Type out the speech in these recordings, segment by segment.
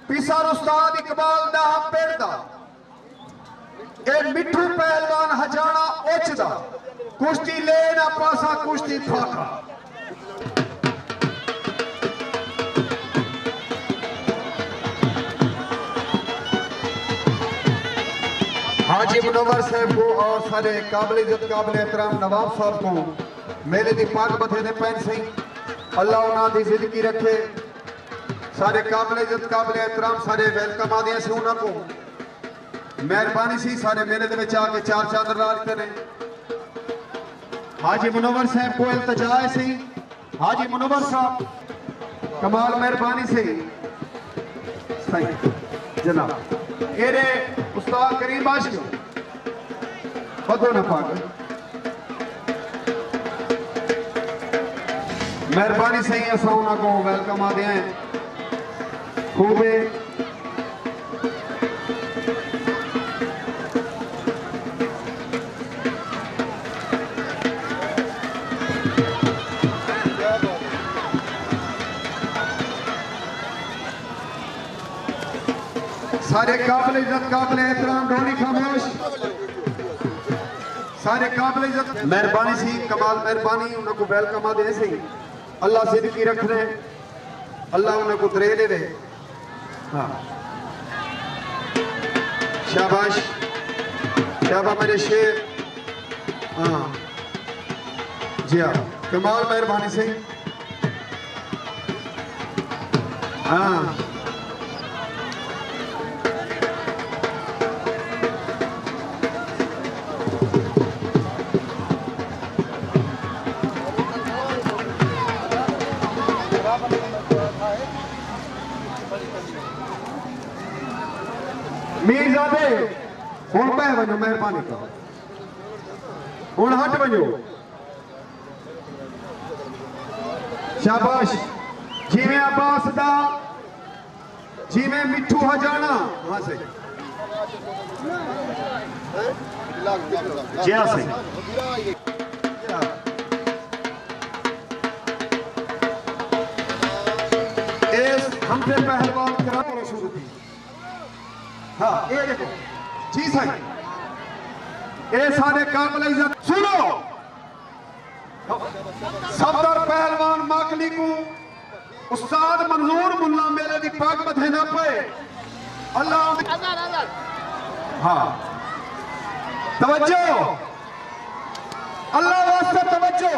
पिसर उस्ताद इकबाल दा पेड़ दा ए मिठू पहलवान हजाना ओचदा कुश्ती लेना पासा कुश्ती फाका हाजी मुनव्वर साहब को और सारे काबिल इज्जत काबिल एहतराम नवाब साहब को मेले दी पाक बथे ने पहन सही अल्लाह उन्हां दी जिंदगी रखे। सारे काबिल इज्जत काबिल एहतराम सारे वेलकम आदे से उन्हां को मेहरबानी सी सारे मेले दे विच आके चार चांद ला दिते ने। हाजी मुनव्वर साहब को इल्तिजा है सी हाजी मुनव्वर साहब कमाल मेहरबानी से सही जनाब एरे उस्ताद करीम आशिक बदो न पाक मेहरबानी से ही असा उन्हां को वेलकम आदे हैं खूबे सारे काबिल इज्जत काबिल एहतराम ढोली खामोश सारे काबिल इज्जत मेहरबानी सी कमाल मेहरबानी उनको वेलकम आदे सी अल्लाह जिंदगी रख रहे अल्लाह उनको दरे दे हाँ शाबाश शाबाश मेरे शेर हाँ जी हाँ कमाल मेहरबानी से हाँ मीरजादे हुण पै वञो मेहरबानी करो हुण हट वञो शाबाश जिवें अब्बास दा जिवें मिठू हजाना हाँ से जी हाँ से हमसे पहलवान करार शुरू थी हाँ ये देखो जी सही ये सारे काबिल इज्जत सुनो सफदर पहलवान माकली को उस्ताद मंजूर मुल्ला मेले दी पाक बथे ना पे अल्लाह हाँ तवज्जो अल्लाह वास्ते तवज्जो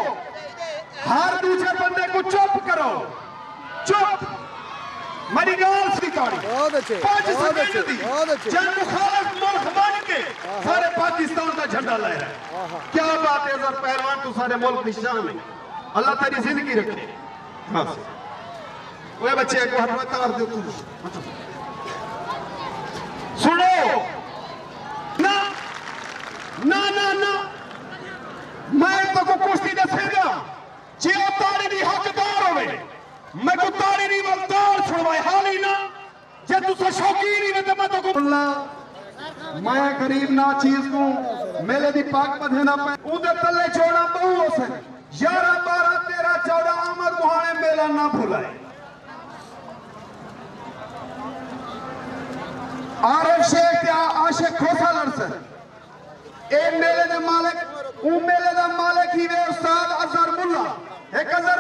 हर दूसरे बंदे को चुप करो चुप मेरी गाल स्वीकारी बहुत अच्छे बहुत अच्छे जन मुखालिफ मुल्क बन के सारे पाकिस्तान का झंडा लहरा है क्या बात है सर पहलवान तू सारे मुल्क की शान है अल्लाह तेरी जिंदगी रखे बस ओए बच्चे को हाथ में तार दे तू सुनो ना ना ना ना मैं तो को कुश्ती दसेगा जे तारी दी हकदार होवे मैं को तारी नहीं वलदार छुड़वाए हाली ना जे तुसा शौकीन ही तो मैं तो को मैं गरीब ना चीज को मेले दी पाक बधे ना पे उदे तले छोड़ा बहु होसे 11 12 13 14 आमद मुहाने मेला ना भुलाए आरिफ शेख या आशिक खोसा लड़से ए मेले दे मालिक ऊ मेले दा मालिक ही वे उस्ताद अजहर मुल्ला एक अजहर